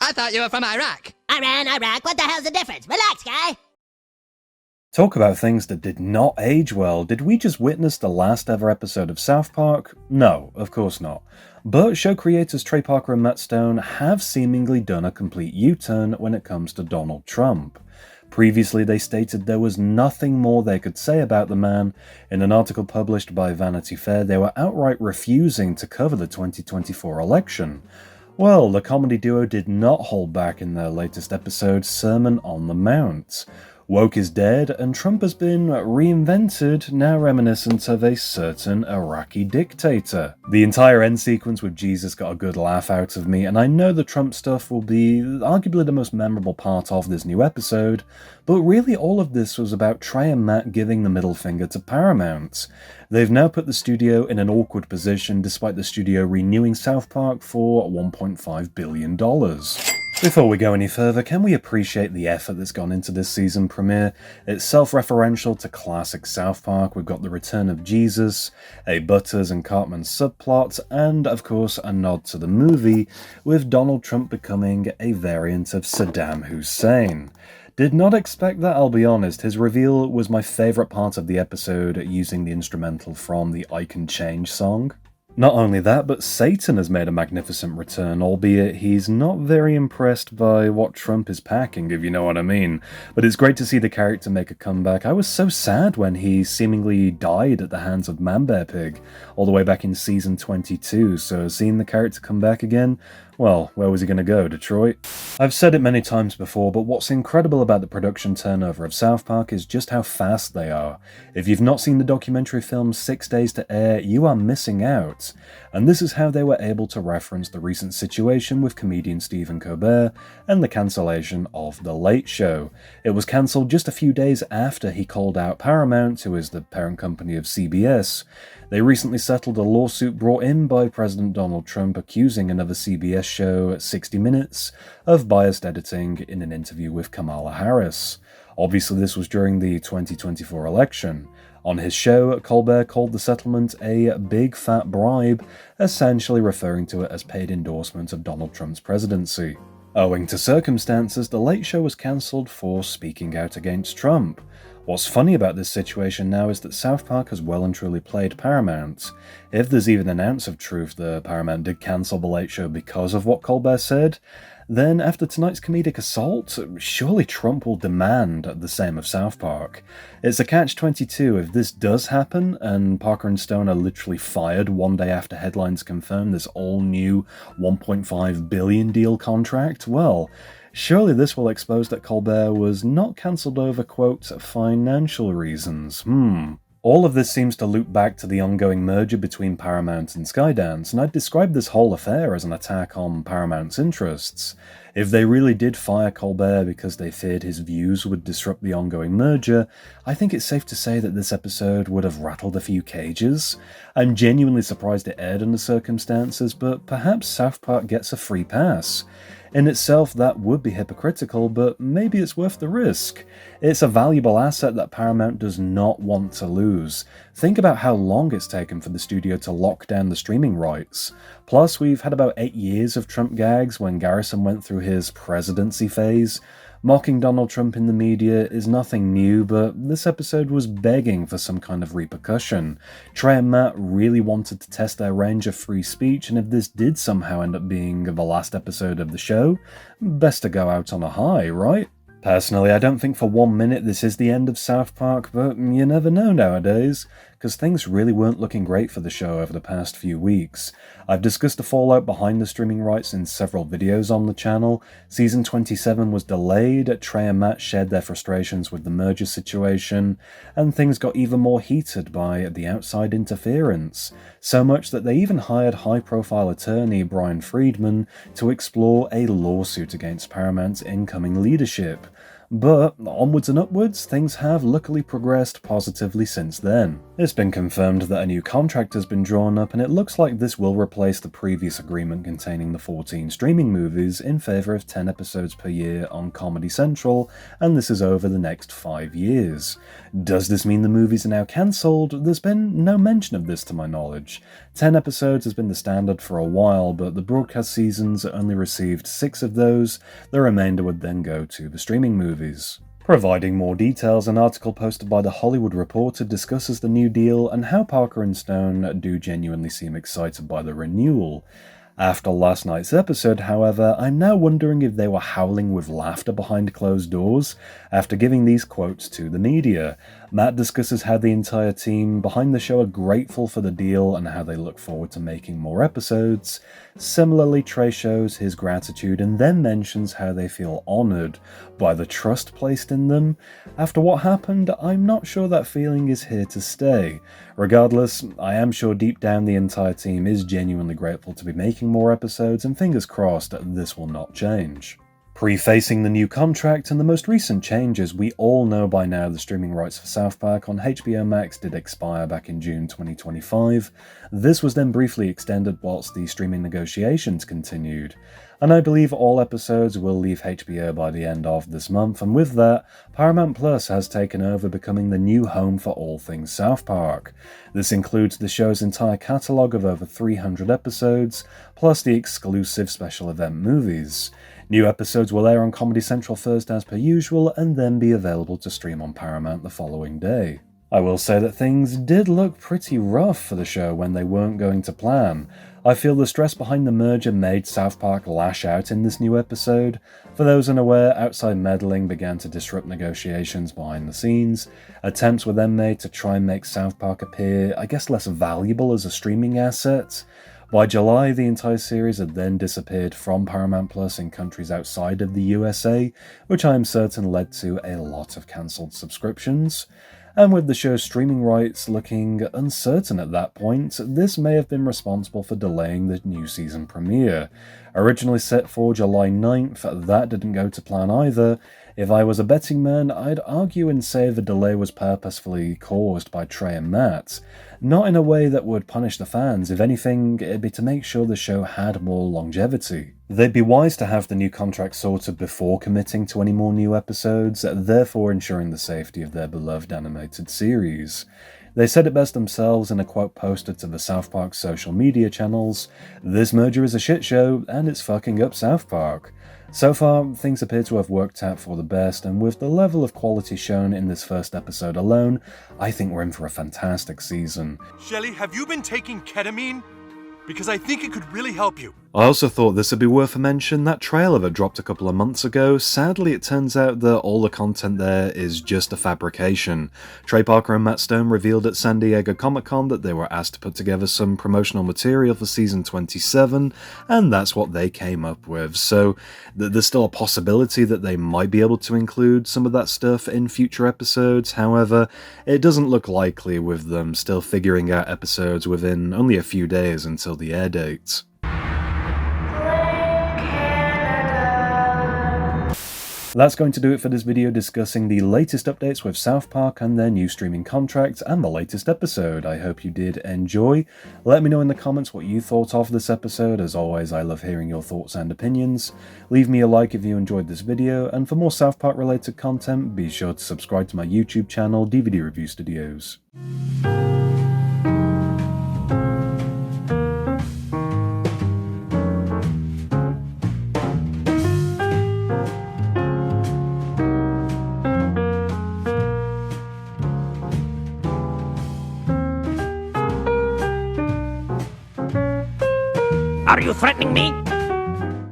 I thought you were from Iraq. Iraq, what the hell's the difference? Relax, guy. Talk about things that did not age well. Did we just witness the last ever episode of South Park? No, of course not. But show creators Trey Parker and Matt Stone have seemingly done a complete U-turn when it comes to Donald Trump. Previously, they stated there was nothing more they could say about the man. In an article published by Vanity Fair, they were outright refusing to cover the 2024 election. Well, the comedy duo did not hold back in their latest episode, Sermon on the Mount. Woke is dead, and Trump has been reinvented, now reminiscent of a certain Iraqi dictator. The entire end sequence with Jesus got a good laugh out of me, and I know the Trump stuff will be arguably the most memorable part of this new episode, but really all of this was about Trey and Matt giving the middle finger to Paramount. They've now put the studio in an awkward position despite the studio renewing South Park for $1.5 billion. Before we go any further, can we appreciate the effort that's gone into this season premiere? It's self-referential to classic South Park. We've got the return of Jesus, a Butters and Cartman subplot, and of course a nod to the movie, with Donald Trump becoming a variant of Saddam Hussein. Did not expect that, I'll be honest. His reveal was my favourite part of the episode, using the instrumental from the I Can Change song. Not only that, but Satan has made a magnificent return, albeit he's not very impressed by what Trump is packing, if you know what I mean. But it's great to see the character make a comeback. I was so sad when he seemingly died at the hands of Man-Bear-Pig, all the way back in season 22, so seeing the character come back again, well, where was he going to go, Detroit? I've said it many times before, but what's incredible about the production turnover of South Park is just how fast they are. If you've not seen the documentary film 6 Days to Air, you are missing out. And this is how they were able to reference the recent situation with comedian Stephen Colbert and the cancellation of The Late Show. It was cancelled just a few days after he called out Paramount, who is the parent company of CBS. They recently settled a lawsuit brought in by President Donald Trump accusing another CBS show, 60 Minutes, of biased editing in an interview with Kamala Harris. Obviously, this was during the 2024 election. On his show, Colbert called the settlement a big fat bribe, essentially referring to it as paid endorsement of Donald Trump's presidency. Owing to circumstances, The Late Show was cancelled for speaking out against Trump. What's funny about this situation now is that South Park has well and truly played Paramount. If there's even an ounce of truth that Paramount did cancel The Late Show because of what Colbert said, then after tonight's comedic assault, surely Trump will demand the same of South Park. It's a catch-22 if this does happen, and Parker and Stone are literally fired one day after headlines confirm this all-new $1.5 billion deal contract, well, surely this will expose that Colbert was not cancelled over, quote, financial reasons. All of this seems to loop back to the ongoing merger between Paramount and Skydance, and I'd describe this whole affair as an attack on Paramount's interests. If they really did fire Colbert because they feared his views would disrupt the ongoing merger, I think it's safe to say that this episode would have rattled a few cages. I'm genuinely surprised it aired under circumstances, but perhaps South Park gets a free pass. In itself, that would be hypocritical, but maybe it's worth the risk. It's a valuable asset that Paramount does not want to lose. Think about how long it's taken for the studio to lock down the streaming rights. Plus, we've had about 8 years of Trump gags when Garrison went through his presidency phase. Mocking Donald Trump in the media is nothing new, but this episode was begging for some kind of repercussion. Trey and Matt really wanted to test their range of free speech, and if this did somehow end up being the last episode of the show, best to go out on a high, right? Personally, I don't think for 1 minute this is the end of South Park, but you never know nowadays, because things really weren't looking great for the show over the past few weeks. I've discussed the fallout behind the streaming rights in several videos on the channel. Season 27 was delayed, Trey and Matt shared their frustrations with the merger situation, and things got even more heated by the outside interference. So much that they even hired high-profile attorney Brian Friedman to explore a lawsuit against Paramount's incoming leadership. But onwards and upwards, things have luckily progressed positively since then. It's been confirmed that a new contract has been drawn up, and it looks like this will replace the previous agreement containing the 14 streaming movies in favour of 10 episodes per year on Comedy Central, and this is over the next 5 years. Does this mean the movies are now cancelled? There's been no mention of this to my knowledge. 10 episodes has been the standard for a while, but the broadcast seasons only received 6 of those. The remainder would then go to the streaming movies. Providing more details, an article posted by The Hollywood Reporter discusses the new deal and how Parker and Stone do genuinely seem excited by the renewal. After last night's episode, however, I'm now wondering if they were howling with laughter behind closed doors after giving these quotes to the media. Matt discusses how the entire team behind the show are grateful for the deal and how they look forward to making more episodes. Similarly, Trey shows his gratitude and then mentions how they feel honoured by the trust placed in them. After what happened, I'm not sure that feeling is here to stay. Regardless, I am sure deep down the entire team is genuinely grateful to be making more episodes, and fingers crossed this will not change. Prefacing the new contract and the most recent changes, we all know by now the streaming rights for South Park on HBO Max did expire back in June 2025. This was then briefly extended whilst the streaming negotiations continued. And I believe all episodes will leave HBO by the end of this month, and with that, Paramount Plus has taken over, becoming the new home for all things South Park. This includes the show's entire catalogue of over 300 episodes, plus the exclusive special event movies. New episodes will air on Comedy Central first as per usual, and then be available to stream on Paramount the following day. I will say that things did look pretty rough for the show when they weren't going to plan. I feel the stress behind the merger made South Park lash out in this new episode. For those unaware, outside meddling began to disrupt negotiations behind the scenes. Attempts were then made to try and make South Park appear, I guess, less valuable as a streaming asset. By July, the entire series had then disappeared from Paramount Plus in countries outside of the USA, which I am certain led to a lot of cancelled subscriptions. And with the show's streaming rights looking uncertain at that point, this may have been responsible for delaying the new season premiere. Originally set for July 9th, that didn't go to plan either. If I was a betting man, I'd argue and say the delay was purposefully caused by Trey and Matt. Not in a way that would punish the fans. If anything, it'd be to make sure the show had more longevity. They'd be wise to have the new contract sorted before committing to any more new episodes, therefore ensuring the safety of their beloved animated series. They said it best themselves in a quote posted to the South Park social media channels: "This merger is a shit show, and it's fucking up South Park." So far, things appear to have worked out for the best, and with the level of quality shown in this first episode alone, I think we're in for a fantastic season. Shelly, have you been taking ketamine? Because I think it could really help you. I also thought this would be worth a mention. That trailer that dropped a couple of months ago, sadly it turns out that all the content there is just a fabrication. Trey Parker and Matt Stone revealed at San Diego Comic-Con that they were asked to put together some promotional material for season 27, and that's what they came up with. So there's still a possibility that they might be able to include some of that stuff in future episodes. However, it doesn't look likely, with them still figuring out episodes within only a few days until the air date. That's going to do it for this video discussing the latest updates with South Park and their new streaming contract and the latest episode. I hope you did enjoy. Let me know in the comments what you thought of this episode. As always, I love hearing your thoughts and opinions. Leave me a like if you enjoyed this video, and for more South Park related content, be sure to subscribe to my YouTube channel, DVD Review Studios. Are you threatening me?